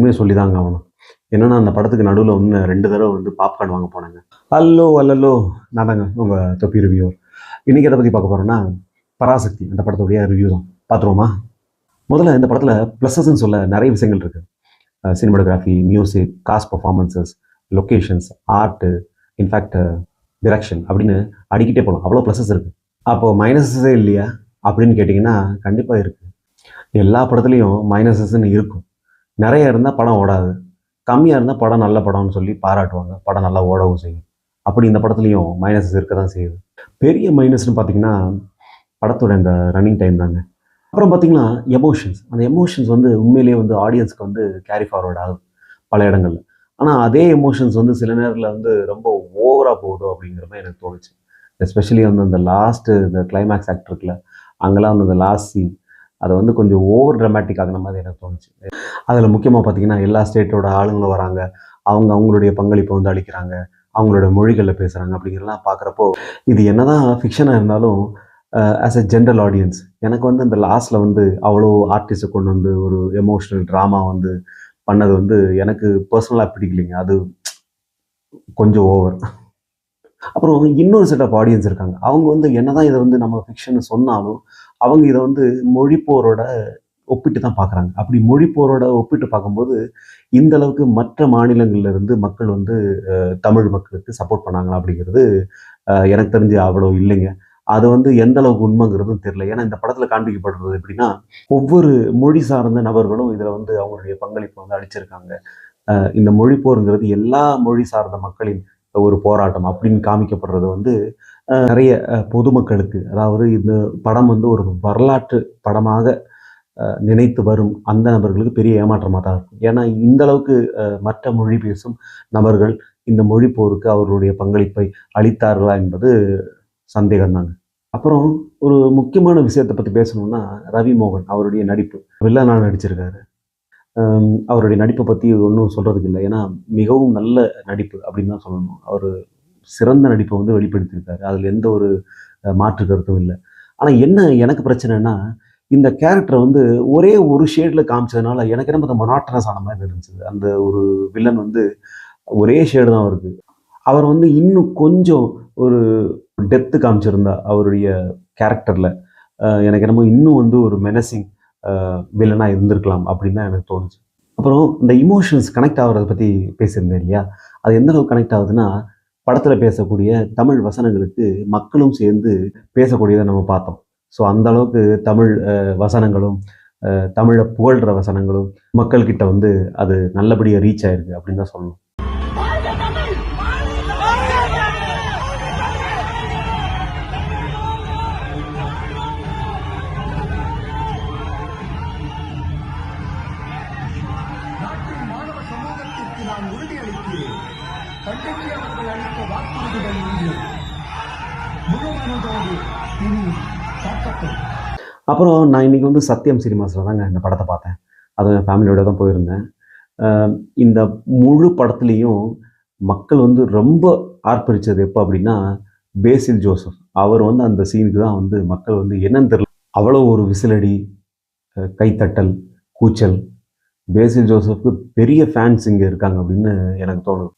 உண்மையை சொல்லி தாங்க ஆகணும். என்னன்னா அந்த படத்துக்கு நடுவில் வந்து 2 தடவை வந்து பாப்கார்ன் வாங்க போனாங்க. அல்லோ அல்லலோ நான் தாங்க உங்கள் தொப்பி ரிவ்யூவர். இன்றைக்கி எதை பற்றி பார்க்க போகிறோன்னா பராசக்தி அந்த படத்துடைய ரிவ்யூ தான். பார்த்துருவோமா? முதல்ல இந்த படத்தில் ப்ளஸஸ்ன்னு சொல்ல நிறைய விஷயங்கள் இருக்குது. Cinematography, music, cast performances, locations, art, in fact direction அப்படின்னு அடிக்கிட்டே போகலாம். அவ்வளோ ப்ளஸஸ் இருக்குது. அப்போது மைனஸஸே இல்லையா அப்படின்னு கேட்டிங்கன்னா கண்டிப்பாக இருக்குது. எல்லா படத்துலையும் மைனஸஸ்ன்னு இருக்கும். நிறைய இருந்தால் படம் ஓடாது, கம்மியாக இருந்தால் படம் நல்ல படம்னு சொல்லி பாராட்டுவாங்க, படம் நல்லா ஓடவும் செய்யும். அப்படி இந்த படத்துலையும் மைனஸஸ் இருக்க தான் செய்யுது. பெரிய மைனஸ்னு பார்த்தீங்கன்னா படத்தோட இந்த ரன்னிங் டைம் தாங்க. அப்புறம் பார்த்தீங்கன்னா எமோஷன்ஸ், அந்த எமோஷன்ஸ் வந்து உண்மையிலேயே வந்து ஆடியன்ஸ்க்கு வந்து கேரி ஃபார்வர்ட் ஆகுது பல இடங்களில். ஆனால் அதே எமோஷன்ஸ் வந்து சில நேரத்தில் வந்து ரொம்ப ஓவராக போகுதோ அப்படிங்கிற மாதிரி எனக்கு தோணுச்சு. எஸ்பெஷலி வந்து அந்த லாஸ்ட்டு இந்த கிளைமேக்ஸ் ஆக்ட் இருக்குல்ல, அங்கெல்லாம் வந்து அந்த லாஸ்ட் சீன் அதை வந்து கொஞ்சம் ஓவர் ட்ராமேட்டிக் ஆகின மாதிரி எனக்கு தோணுச்சு. அதில் முக்கியமாக பார்த்தீங்கன்னா எல்லா ஸ்டேட்டோட ஆளுங்களும் வராங்க, அவங்களுடைய பங்களிப்பை வந்து அளிக்கிறாங்க, அவங்களோட மொழிகளில் பேசுகிறாங்க. அப்படிங்கிறலாம் பார்க்குறப்போ இது என்னதான் ஃபிக்ஷனாக இருந்தாலும் ஆஸ் எ ஜென்ரல் ஆடியன்ஸ் எனக்கு வந்து இந்த லாஸ்ட்டில் வந்து அவ்வளோ ஆர்டிஸ்ட்டை கொண்டு வந்து ஒரு எமோஷ்னல் ட்ராமா வந்து பண்ணது வந்து எனக்கு பர்சனலாக பிடிக்கலைங்க. அது கொஞ்சம் ஓவர். அப்புறம் இன்னொரு செட் ஆஃப் ஆடியன்ஸ் இருக்காங்க. அவங்க வந்து என்னதான் இதை வந்து நம்ம ஃபிக்ஷன் சொன்னாலும் அவங்க இதை வந்து மொழிப்போரோட ஒப்பிட்டு தான் பார்க்குறாங்க. அப்படி மொழிப்போரோட ஒப்பிட்டு பார்க்கும்போது இந்த அளவுக்கு மற்ற மாநிலங்கள்ல இருந்து மக்கள் வந்து தமிழ் மக்களுக்கு சப்போர்ட் பண்ணாங்களா அப்படிங்கிறது எனக்கு தெரிஞ்சு அவ்வளோ இல்லைங்க. அது வந்து எந்த அளவுக்கு உண்மைங்கிறதும் தெரியல. ஏன்னா இந்த படத்தில் காண்பிக்கப்படுறது எப்படின்னா ஒவ்வொரு மொழி சார்ந்த நபர்களும் இதில் வந்து அவங்களுடைய பங்களிப்பு வந்து அளிச்சிருக்காங்க. இந்த மொழிப்போருங்கிறது எல்லா மொழி சார்ந்த மக்களின் ஒரு போராட்டம் அப்படின்னு காமிக்கப்படுறது வந்து நிறைய பொதுமக்களுக்கு, அதாவது இந்த படம் வந்து ஒரு வரலாற்று படமாக நினைத்து வரும் அந்த நபர்களுக்கு பெரிய ஏமாற்றமாக தான் இருக்கும். ஏன்னா இந்த அளவுக்கு மற்ற மொழி பேசும் நபர்கள் இந்த மொழி போருக்கு அவர்களுடைய பங்களிப்பை அளித்தார்களா என்பது சந்தேகம்தாங்க. அப்புறம் ஒரு முக்கியமான விஷயத்தை பற்றி பேசணும்னா ரவி மோகன் அவருடைய நடிப்பு. வில்லனா நடிச்சிருக்காரு. அவருடைய நடிப்பை பற்றி ஒன்றும் சொல்கிறதுக்கு இல்லை. ஏன்னா மிகவும் நல்ல நடிப்பு அப்படின்னு தான் சொல்லணும். அவர் சிறந்த நடிப்பை வந்து வெளிப்படுத்தியிருக்காரு. அதில் எந்த ஒரு மாற்று கருத்தும் இல்லை. ஆனால் என்ன எனக்கு பிரச்சனைனா இந்த கேரக்டரை வந்து ஒரே ஒரு ஷேடில் காமிச்சதுனால எனக்கு என்ன அந்த மொனாட்டனஸ் ஆன மாதிரி இருந்துச்சு. அந்த ஒரு வில்லன் வந்து ஒரே ஷேடு தான் அவருக்கு. அவர் வந்து இன்னும் கொஞ்சம் ஒரு டெப்த்து காமிச்சிருந்தா அவருடைய கேரக்டரில் எனக்கு என்னமோ இன்னும் வந்து ஒரு மெனசிங் வில்லனாக இருந்திருக்கலாம் அப்படின்னு தான் எனக்கு தோணுச்சு. அப்புறம் இந்த இமோஷன்ஸ் கனெக்ட் ஆகிறத பற்றி பேசியிருந்தேன் இல்லையா, அது எந்த அளவுக்கு கனெக்ட் ஆகுதுன்னா படத்தில் பேசக்கூடிய தமிழ் வசனங்களுக்கு மக்களும் சேர்ந்து பேசக்கூடியதை நம்ம பார்த்தோம். ஸோ அந்த அளவுக்கு தமிழ் வசனங்களும் தமிழை புகழ்கிற வசனங்களும் மக்கள்கிட்ட வந்து அது நல்லபடியாக ரீச் ஆயிருக்கு அப்படின்னு தான் சொல்லணும். அப்புறம் நான் இன்றைக்கி வந்து சத்யம் சினிமாஸில் தாங்க இந்த படத்தை பார்த்தேன். அதுவும் என் ஃபேமிலியோட தான் போயிருந்தேன். இந்த முழு படத்துலேயும் மக்கள் வந்து ரொம்ப ஆர்ப்பரித்தது எப்போ அப்படின்னா பேசில் ஜோசப் அவர் வந்து அந்த சீனுக்கு தான் வந்து மக்கள் வந்து என்னன்னு தெரியல அவ்வளோ ஒரு விசிலடி, கைத்தட்டல், கூச்சல். பேசில் ஜோசப்க்கு பெரிய ஃபேன்ஸ் இங்கே இருக்காங்க அப்படின்னு எனக்கு தோணுது.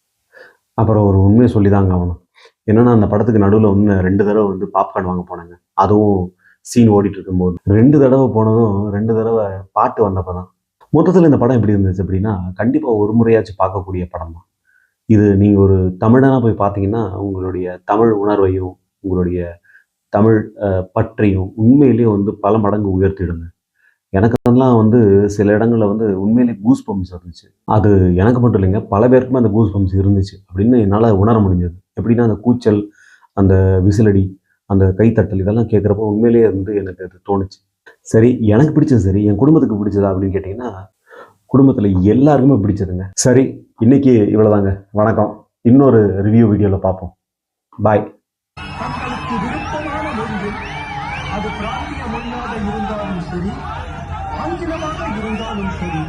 அப்புறம் ஒரு உண்மையை சொல்லி தாங்க ஆகணும். என்னென்னா அந்த படத்துக்கு நடுவில் வந்து 2 தடவை வந்து பாப்கார்ன் வாங்க போனாங்க. அதுவும் சீன் ஓடிட்டு இருக்கும்போது 2 தடவை போனதும் 2 தடவை பாட்டு வந்தப்போ தான். மொத்தத்தில் இந்த படம் எப்படி இருந்துச்சு அப்படின்னா கண்டிப்பாக ஒரு முறையாச்சும் பார்க்கக்கூடிய படம் தான் இது. நீங்கள் ஒரு தமிழனாக போய் பார்த்தீங்கன்னா உங்களுடைய தமிழ் உணர்வையும் உங்களுடைய தமிழ் பற்றையும் உண்மையிலேயே வந்து பல மடங்கு உயர்த்திடுங்க. எனக்கு அதெல்லாம் வந்து சில இடங்களில் வந்து உண்மையிலேயே கூஸ் பம்ப்ஸ் இருந்துச்சு. அது எனக்கு மட்டும் இல்லைங்க, பல பேருக்குமே அந்த கூஸ் பம்ப்ஸ் இருந்துச்சு அப்படின்னு என்னால் உணர முடிஞ்சது. எப்படின்னா அந்த கூச்சல், அந்த விசிலடி, அந்த கைத்தட்டல் இதெல்லாம் கேட்குறப்போ உண்மையிலேயே வந்து எனக்கு அது தோணுச்சு. சரி, எனக்கு பிடிச்சது சரி, என் குடும்பத்துக்கு பிடிச்சதா அப்படின்னு கேட்டிங்கன்னா குடும்பத்தில் எல்லாருக்குமே பிடிச்சதுங்க. சரி, இன்னைக்கு இவ்வளோதாங்க. வணக்கம். இன்னொரு ரிவ்யூ வீடியோவில் பார்ப்போம். பாய். அது பிராந்திய மொழியாக இருந்தாலும் சரி, ஆங்கிலமாக இருந்தாலும் சரி,